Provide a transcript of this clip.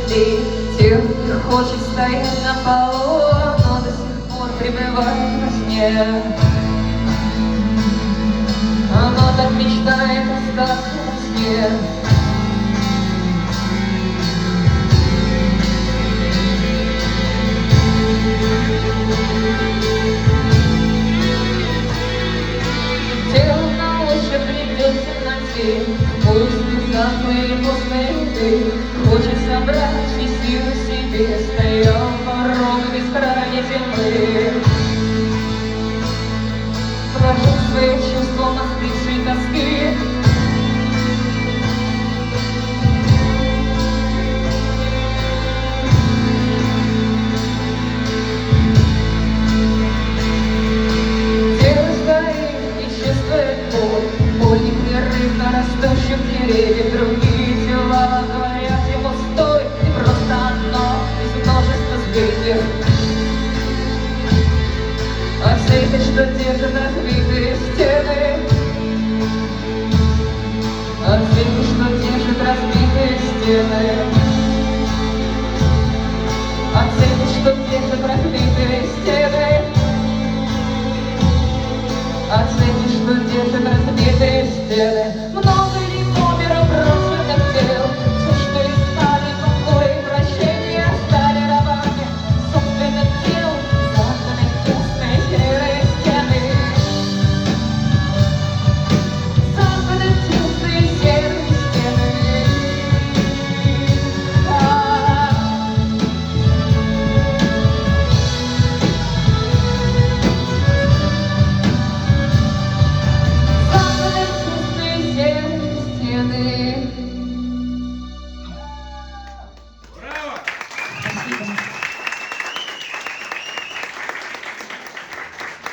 мечты. Тех, кто хочет стоять на полу, но до сих пор пребывает во сне. Оно так мечтает остаться во сне. Темно лучше придет в темноте, пусть заплыли пустые. Хочет собрать все силы себе, стоял порог бескрайней земли. Прожил свои чувства остывшей тоски. Тело стоит и чувствует боль непрерывно растущих деревьев. Другие тела говорят ему: стой, ты просто одно из множества сбитых. А цепи, что держат разбитые стены, а цепи, что держат разбитые стены, а цепи, что держат разбитые стены, а цепи, что держат разбитые стены.